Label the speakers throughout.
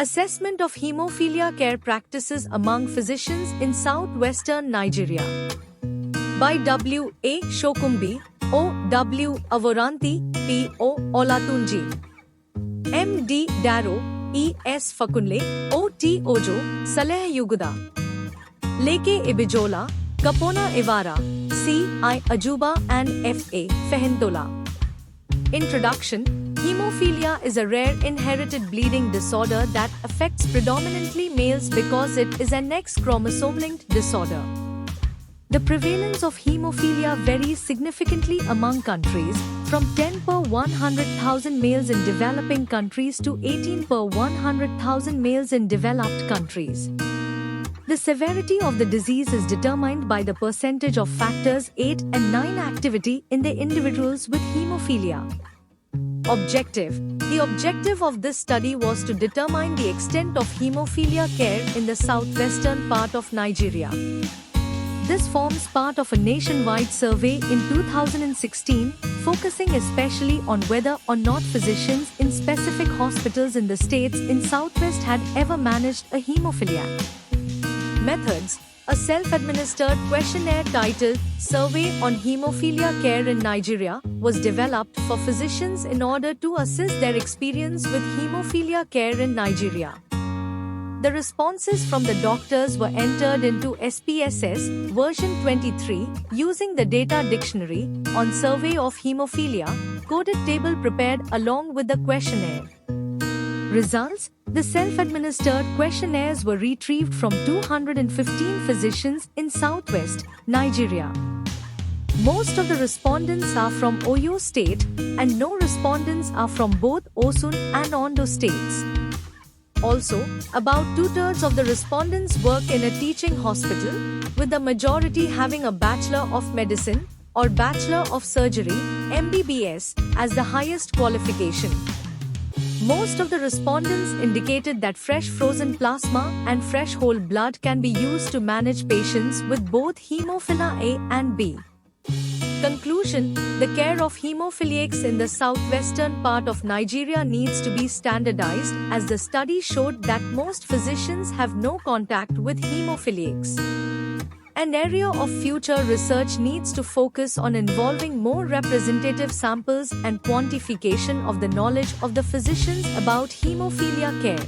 Speaker 1: Assessment of hemophilia care practices among physicians in southwestern Nigeria. By W. A. Shokumbi, O. W. Avoranti, P. O. Olatunji. M. D. Darrow, E. S. Fakunle, O. T. Ojo, Saleh Yuguda. Leke Ibijola, Kapona Ivara, C. I. Ajuba and F. A. Fehentola. Introduction. Hemophilia is a rare inherited bleeding disorder that affects predominantly males because it is an X chromosome-linked disorder. The prevalence of hemophilia varies significantly among countries, from 10 per 100,000 males in developing countries to 18 per 100,000 males in developed countries. The severity of the disease is determined by the percentage of factors 8 and 9 activity in the individuals with hemophilia. Objective. The objective of this study was to determine the extent of hemophilia care in the southwestern part of Nigeria. This forms part of a nationwide survey in 2016, focusing especially on whether or not physicians in specific hospitals in the states in Southwest had ever managed a hemophiliac. Methods. A self-administered questionnaire titled Survey on Hemophilia Care in Nigeria was developed for physicians in order to assess their experience with hemophilia care in Nigeria. The responses from the doctors were entered into SPSS version 23 using the data dictionary on survey of hemophilia coded table prepared along with the questionnaire. Results. The self-administered questionnaires were retrieved from 215 physicians in Southwest Nigeria. Most of the respondents are from Oyo State and no respondents are from both Osun and Ondo states. Also, about 2/3 of the respondents work in a teaching hospital, with the majority having a Bachelor of Medicine or Bachelor of Surgery (MBBS) as the highest qualification. Most of the respondents indicated that fresh frozen plasma and fresh whole blood can be used to manage patients with both hemophilia A and B. Conclusion. The care of hemophiliacs in the southwestern part of Nigeria needs to be standardized, as the study showed that most physicians have no contact with hemophiliacs. An area of future research needs to focus on involving more representative samples and quantification of the knowledge of the physicians about hemophilia care.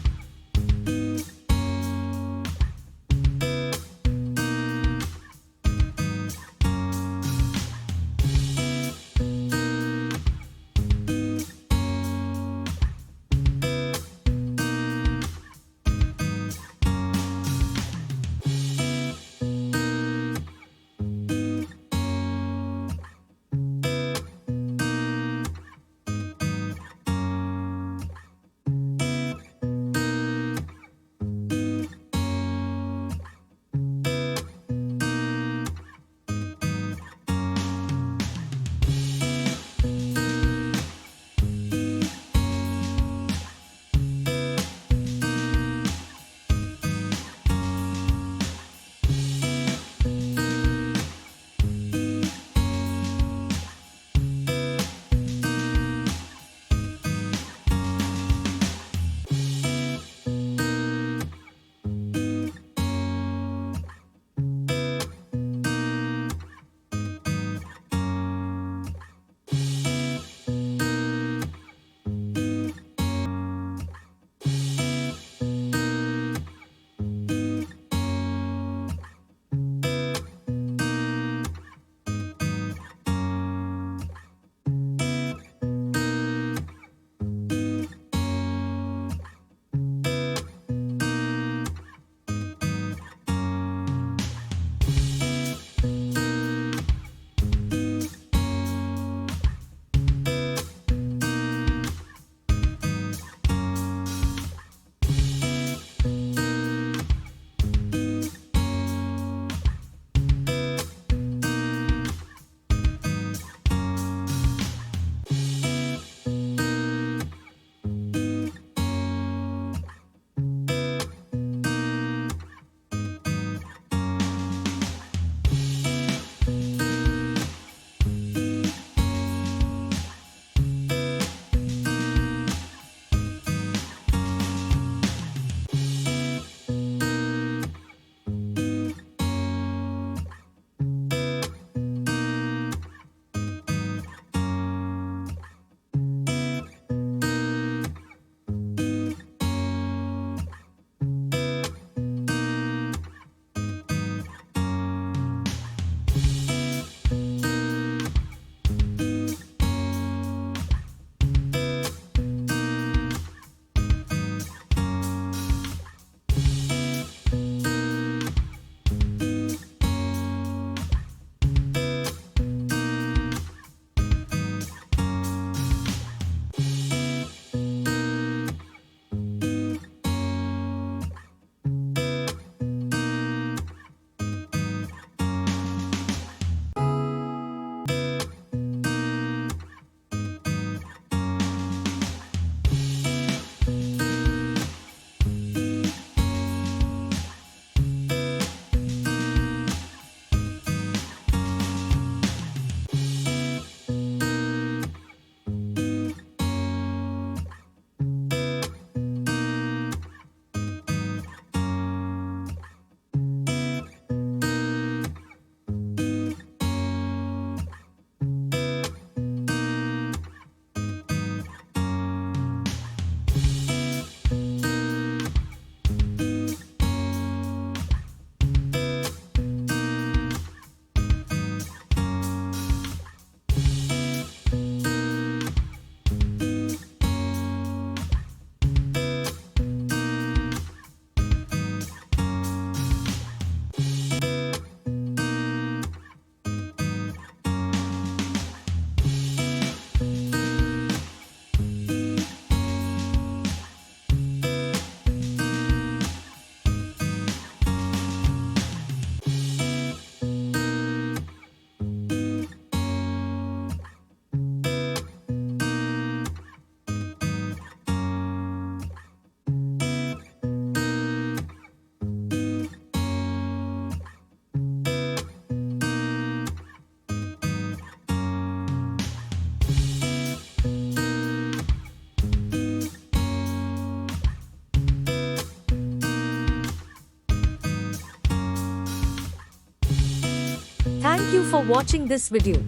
Speaker 1: Thank you for watching this video.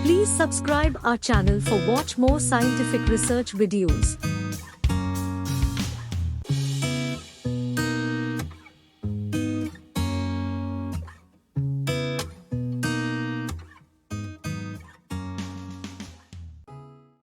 Speaker 1: Please subscribe our channel for watch more scientific research videos.